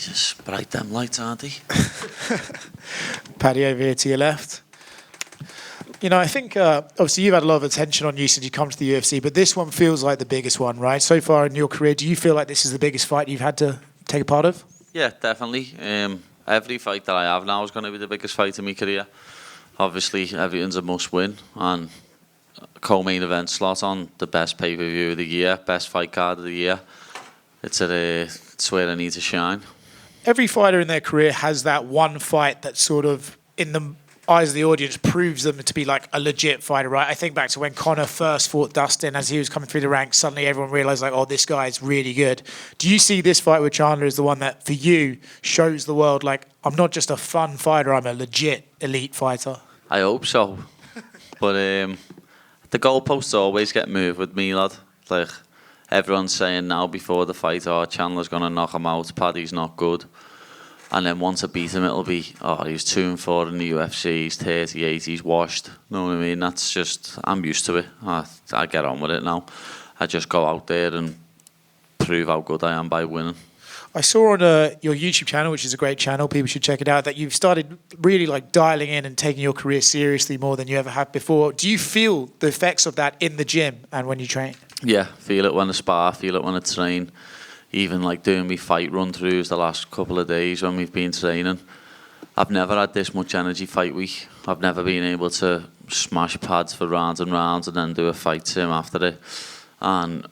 Jesus, bright them lights, aren't they? Paddy, over here to your left. You know, I think obviously you've had a lot of attention on you since you come to the UFC, but this one feels like the biggest one, right? So far in your career, do you feel like this is the biggest fight you've had to take a part of? Yeah, definitely. Every fight that I have now is going to be the biggest fight in my career. Obviously, everything's a must-win, and co-main event slot on the best pay-per-view of the year, best fight card of the year. It's where I need to shine. Every fighter in their career has that one fight that sort of, in the eyes of the audience, proves them to be like a legit fighter, right? I think back to when Conor first fought Dustin. As he was coming through the ranks, suddenly everyone realised, like, oh, this guy's really good. Do you see this fight with Chandler as the one that, for you, shows the world, like, I'm not just a fun fighter, I'm a legit elite fighter? I hope so. But the goalposts always get moved with me, lad. Like, everyone's saying now before the fight, oh, Chandler's going to knock him out, Paddy's not good. And then once I beat him, it'll be, oh, he's 2-4 in the UFC, he's 38, he's washed. You know what I mean? That's just, I'm used to it. I get on with it now. I just go out there and prove how good I am by winning. I saw on your YouTube channel, which is a great channel, people should check it out, that you've started really like dialing in and taking your career seriously more than you ever have before. Do you feel the effects of that in the gym and when you train? Yeah, feel it when I spar, feel it when I train. Even like doing me fight run-throughs the last couple of days when we've been training. I've never had this much energy fight week. I've never been able to smash pads for rounds and rounds and then do a fight sim after it. And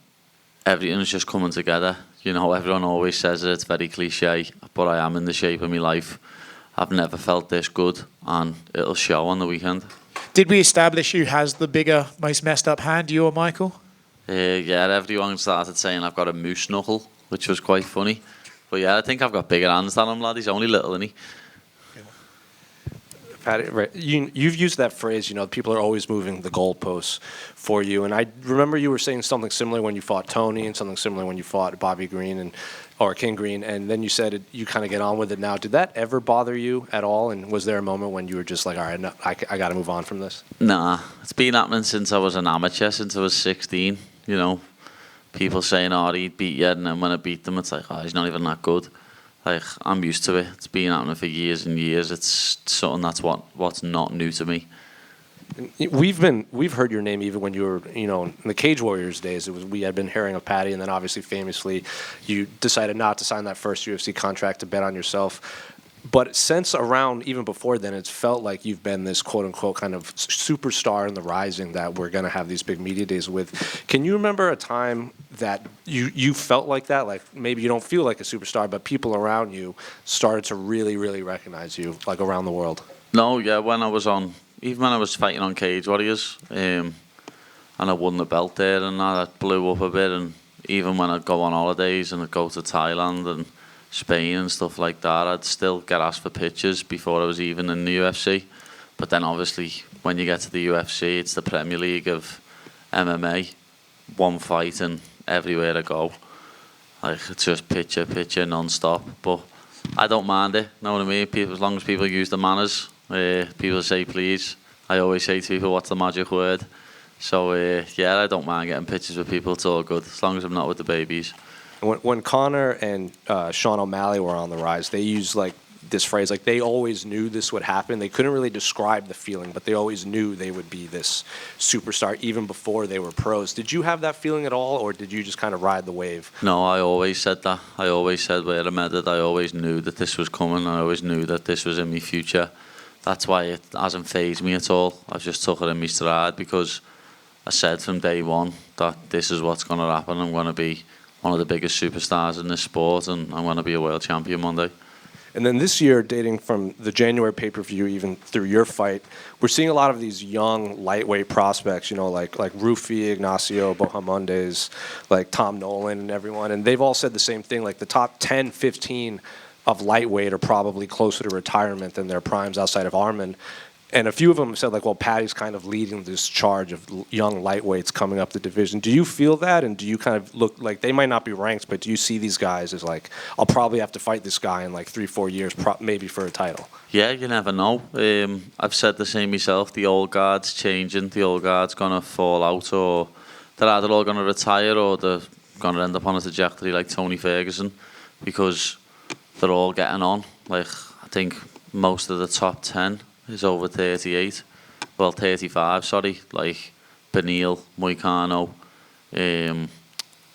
everything's just coming together. You know, everyone always says it's very cliche, but I am in the shape of my life. I've never felt this good, and it'll show on the weekend. Did we establish who has the bigger, most messed up hand, you or Michael? Yeah, everyone started saying I've got a moose knuckle, which was quite funny. But yeah, I think I've got bigger hands than him, lad. He's only little, isn't he? Paddy, right. You've used that phrase, you know, people are always moving the goalposts for you. And I remember you were saying something similar when you fought Tony and something similar when you fought Bobby Green or King Green. And then you said you kind of get on with it now. Did that ever bother you at all? And was there a moment when you were just like, all right, no, I got to move on from this? Nah, it's been happening since I was an amateur, since I was 16, you know. People saying, oh, he'd beat you, and then when I beat them, it's like, oh, he's not even that good. Like, I'm used to it. It's been happening for years and years. It's something that's what's not new to me. We've heard your name even when you were, you know, in the Cage Warriors days. We had been hearing of Paddy, and then obviously famously, you decided not to sign that first UFC contract to bet on yourself. But since around even before then, it's felt like you've been this quote unquote kind of superstar in the rising that we're going to have these big media days with. Can you remember a time that you felt like that? Like maybe you don't feel like a superstar, but people around you started to really, really recognize you, like around the world? No, yeah, when I was fighting on Cage Warriors, and I won the belt there, and that blew up a bit. And even when I'd go on holidays and I'd go to Thailand and Spain and stuff like that, I'd still get asked for pictures before I was even in the UFC. But then obviously when you get to the UFC, it's the Premier League of MMA, one fight and everywhere I go, like it's just picture non-stop. But I don't mind it, know what I mean? People, as long as people use the manners, people say please. I always say to people, what's the magic word? So yeah, I don't mind getting pictures with people, it's all good, as long as I'm not with the babies. When Conor and Sean O'Malley were on the rise, they used like this phrase, like they always knew this would happen. They couldn't really describe the feeling, but they always knew they would be this superstar even before they were pros. Did you have that feeling at all, or did you just kind of ride the wave? No, I always said that. I always said where I met it. I always knew that this was coming. I always knew that this was in my future. That's why it hasn't fazed me at all. I've just took it in my stride because I said from day one that this is what's going to happen. I'm going to be one of the biggest superstars in this sport, and I'm going to be a world champion one day. And then this year, dating from the January pay-per-view even through your fight, we're seeing a lot of these young lightweight prospects, you know, like Rufi, Ignacio, Bohamondes, like Tom Nolan and everyone, and they've all said the same thing, like the top 10, 15 of lightweight are probably closer to retirement than their primes outside of Arman. And a few of them said, like, well, Paddy's kind of leading this charge of young lightweights coming up the division. Do you feel that? And do you kind of look like they might not be ranked, but do you see these guys as like, I'll probably have to fight this guy in like 3-4 years, maybe for a title? Yeah, you never know. I've said the same myself. The old guard's changing. The old guard's going to fall out, or they're either all going to retire or they're going to end up on a trajectory like Tony Ferguson, because they're all getting on. Like, I think most of the top 10 is over 38. Well, 35, sorry. Like, Beneil, Moicano,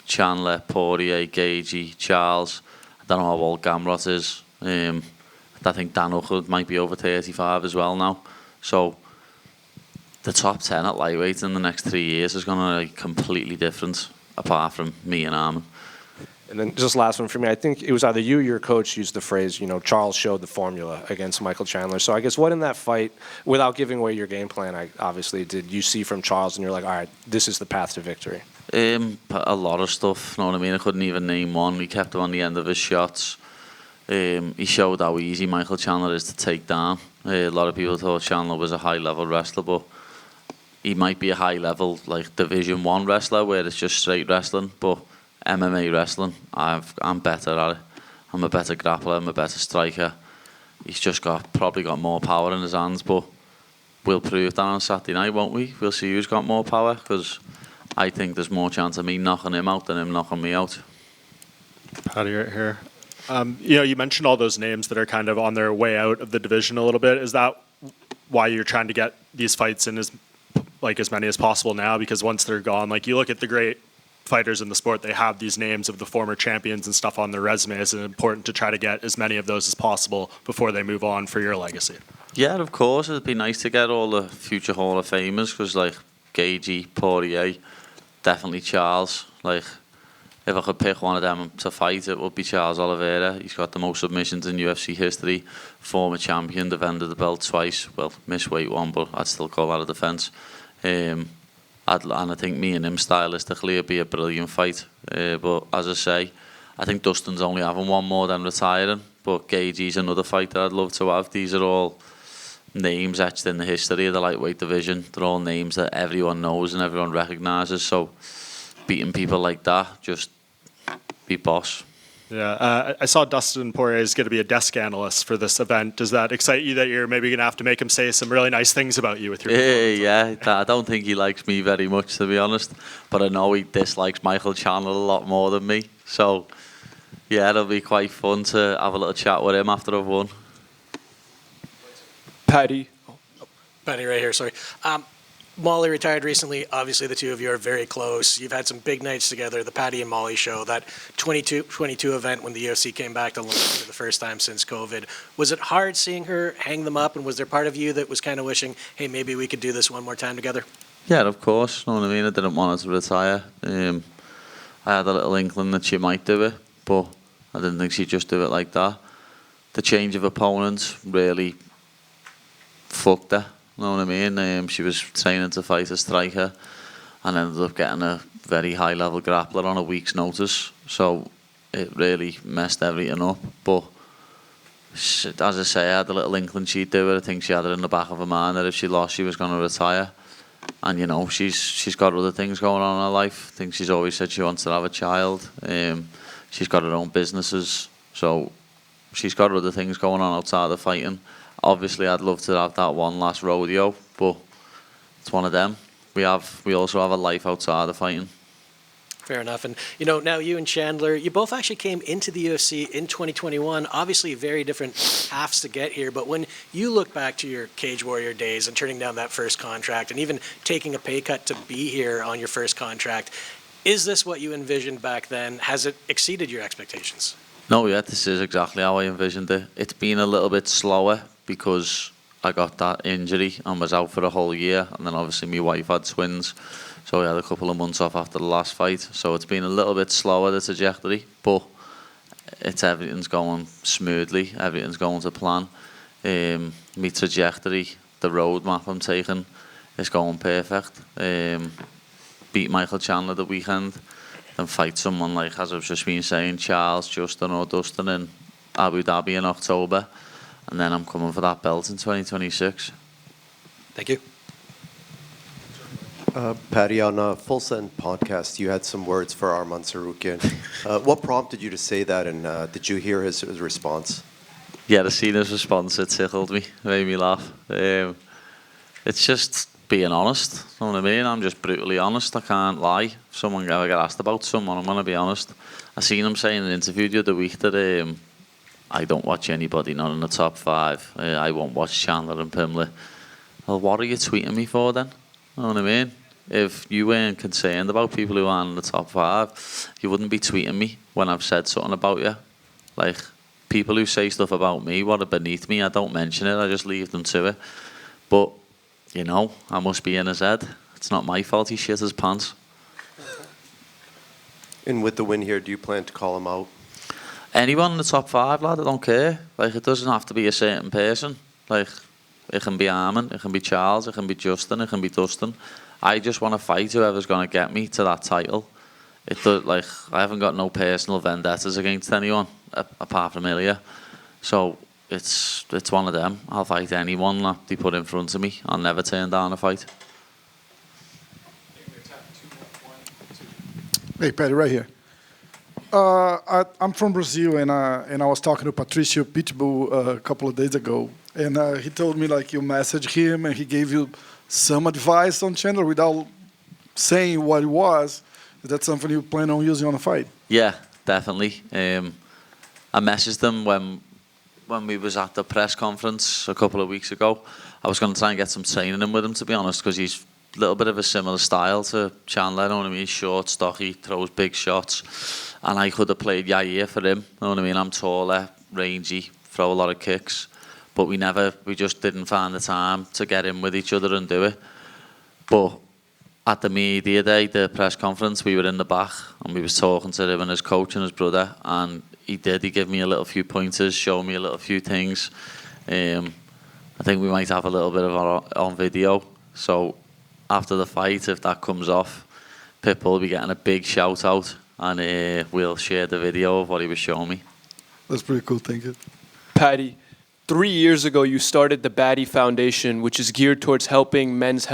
Chandler, Poirier, Gagey, Charles. I don't know how old Gamrot is. I think Dan Hooker might be over 35 as well now. So the top 10 at lightweight in the next 3 years is going to be completely different, apart from me and Armin. And then just last one for me. I think it was either you or your coach used the phrase, Charles showed the formula against Michael Chandler. So I guess what in that fight, without giving away your game plan, obviously, did you see from Charles and you're like, all right, this is the path to victory? A lot of stuff, you know what I mean? I couldn't even name one. He kept him on the end of his shots. He showed how easy Michael Chandler is to take down. A lot of people thought Chandler was a high-level wrestler, but he might be a high-level, like, Division 1 wrestler where it's just straight wrestling, but MMA wrestling, I'm better at it. I'm a better grappler, I'm a better striker. He's just probably got more power in his hands, but we'll prove that on Saturday night, won't we? We'll see who's got more power, because I think there's more chance of me knocking him out than him knocking me out. Paddy, right here. You mentioned all those names that are kind of on their way out of the division a little bit. Is that why you're trying to get these fights in as many as possible now? Because once they're gone, like you look at the great fighters in the sport, they have these names of the former champions and stuff on their resumes, and it's important to try to get as many of those as possible before they move on for your legacy. Yeah, of course. It'd be nice to get all the future Hall of Famers, because like Gagey, Poirier, definitely Charles. Like, if I could pick one of them to fight, it would be Charles Oliveira. He's got the most submissions in UFC history. Former champion, defended the belt twice. Well, missed weight one, but I'd still call that a defence. And I think me and him stylistically it'd be a brilliant fight. But as I say, I think Dustin's only having one more than retiring. But Gagey's another fight that I'd love to have. These are all names etched in the history of the lightweight division. They're all names that everyone knows and everyone recognises. So beating people like that, just be boss. Yeah, I saw Dustin Poirier is going to be a desk analyst for this event. Does that excite you that you're maybe going to have to make him say some really nice things about you with your Yeah, I don't think he likes me very much, to be honest. But I know he dislikes Michael Chandler a lot more than me. So, yeah, it'll be quite fun to have a little chat with him after I've won. Paddy. Paddy right here, sorry. Molly retired recently. Obviously, the two of you are very close. You've had some big nights together, the Paddy and Molly show, that 22 event when the UFC came back to London for the first time since COVID. Was it hard seeing her hang them up, and was there part of you that was kind of wishing, hey, maybe we could do this one more time together? Yeah, of course. You know what I mean? I didn't want her to retire. I had a little inkling that she might do it, but I didn't think she'd just do it like that. The change of opponents really fucked her. You know what I mean? She was training to fight a striker and ended up getting a very high-level grappler on a week's notice. So it really messed everything up. But as I say, I had a little inkling she'd do it. I think she had it in the back of her mind that if she lost, she was going to retire. And, she's got other things going on in her life. I think she's always said she wants to have a child. She's got her own businesses. So she's got other things going on outside of fighting. Obviously, I'd love to have that one last rodeo, but it's one of them. We also have a life outside of fighting. Fair enough. And, now you and Chandler, you both actually came into the UFC in 2021. Obviously, very different paths to get here. But when you look back to your Cage Warrior days and turning down that first contract and even taking a pay cut to be here on your first contract, is this what you envisioned back then? Has it exceeded your expectations? No, yeah, this is exactly how I envisioned it. It's been a little bit slower because I got that injury and was out for a whole year, and then obviously my wife had twins, so I had a couple of months off after the last fight. So it's been a little bit slower, the trajectory, but everything's going smoothly, everything's going to plan. My trajectory, the roadmap I'm taking, is going perfect. Beat Michael Chandler the weekend, then fight someone like, as I've just been saying, Charles, Justin or Dustin in Abu Dhabi in October. And then I'm coming for that belt in 2026. Thank you. Paddy, on a Full Send podcast, you had some words for Arman Tsarukyan. What prompted you to say that, and did you hear his response? Yeah, I seen his response. It tickled me, made me laugh. It's just being honest, you know what I mean? I'm just brutally honest. I can't lie. If someone ever get asked about someone, I'm going to be honest. I seen him say in an interview the other week that I don't watch anybody not in the top 5. I won't watch Chandler and Pimblett. Well, what are you tweeting me for then? You know what I mean? If you weren't concerned about people who aren't in the top 5, you wouldn't be tweeting me when I've said something about you. Like, people who say stuff about me, what are beneath me, I don't mention it, I just leave them to it. But, you know, I must be in his head. It's not my fault he shit his pants. And with the win here, do you plan to call him out? Anyone in the top 5, lad, I don't care. Like, it doesn't have to be a certain person. Like, it can be Armin, it can be Charles, it can be Justin, it can be Dustin. I just want to fight whoever's going to get me to that title. Like, I haven't got no personal vendettas against anyone apart from Ilya. So it's one of them. I'll fight anyone that they put in front of me. I'll never turn down a fight. Hey, Paddy, right here. I'm from Brazil, and I was talking to Patricio Pitbull a couple of days ago, and he told me like you messaged him and he gave you some advice on Chandler without saying what it was. Is that something you plan on using on a fight? Yeah, definitely. I messaged them when we was at the press conference a couple of weeks ago. I was going to try and get some training in with him, to be honest, because he's a little bit of a similar style to Chandler. You know what I mean? Short, stocky, throws big shots. And I could have played Yair for him. You know what I mean? I'm taller, rangy, throw a lot of kicks. But we just didn't find the time to get in with each other and do it. But at the media day, the press conference, we were in the back and we was talking to him and his coach and his brother, and he gave me a little few pointers, showed me a little few things. I think we might have a little bit of it on video. So after the fight, if that comes off, Pitbull will be getting a big shout out, and we'll share the video of what he was showing me. That's pretty cool, thank you. Paddy, 3 years ago, you started the Paddy Foundation, which is geared towards helping men's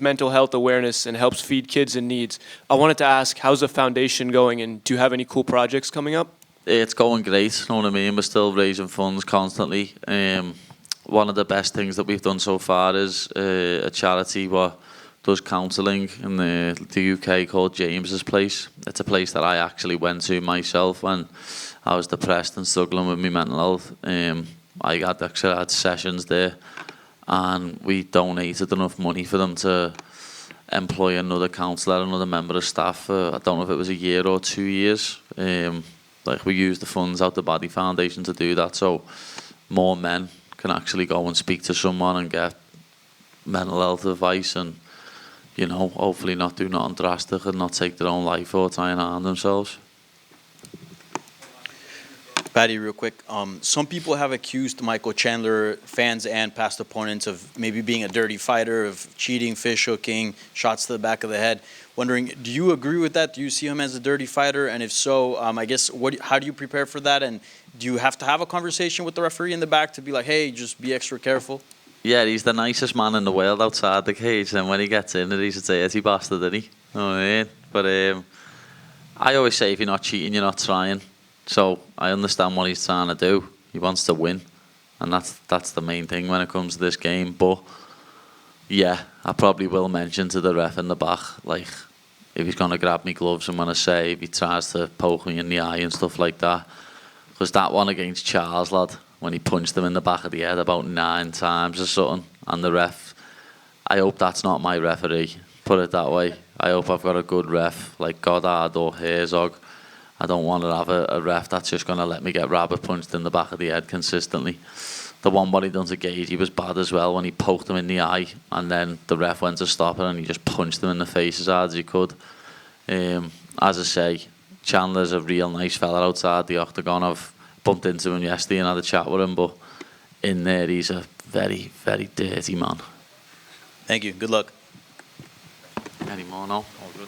mental health awareness and helps feed kids in needs. I wanted to ask, how's the foundation going, and do you have any cool projects coming up? It's going great, you know what I mean? We're still raising funds constantly. One of the best things that we've done so far is a charity what does counselling in the UK called James's Place. It's a place that I actually went to myself when I was depressed and struggling with my mental health. I had sessions there, and we donated enough money for them to employ another counsellor, another member of staff. I don't know if it was a year or 2 years. Like, we used the funds out the Paddy Foundation to do that, so more men can actually go and speak to someone and get mental health advice, and, you know, hopefully not do nothing drastic and not take their own life or try and harm themselves. Paddy, real quick. Some people have accused Michael Chandler, fans and past opponents, of maybe being a dirty fighter, of cheating, fish hooking, shots to the back of the head. Wondering, do you agree with that? Do you see him as a dirty fighter? And if so, I guess, how do you prepare for that? And do you have to have a conversation with the referee in the back to be like, hey, just be extra careful? Yeah, he's the nicest man in the world outside the cage, and when he gets in it, he's a dirty bastard, isn't he? You know what I mean? But I always say, if you're not cheating, you're not trying. So I understand what he's trying to do. He wants to win, and that's the main thing when it comes to this game. But yeah, I probably will mention to the ref in the back, like, if he's going to grab me gloves and when I say, if he tries to poke me in the eye and stuff like that. Because that one against Charles, lad, when he punched him in the back of the head about 9 times or something, and the ref, I hope that's not my referee, put it that way. I hope I've got a good ref, like Goddard or Herzog. I don't want to have a ref that's just going to let me get rabbit punched in the back of the head consistently. The one what he done to Gage, he was bad as well when he poked him in the eye, and then the ref went to stop it and he just punched him in the face as hard as he could. As I say, Chandler's a real nice fella outside the octagon. I've bumped into him yesterday and had a chat with him, but in there he's a very, very dirty man. Thank you. Good luck. Any more now? All good.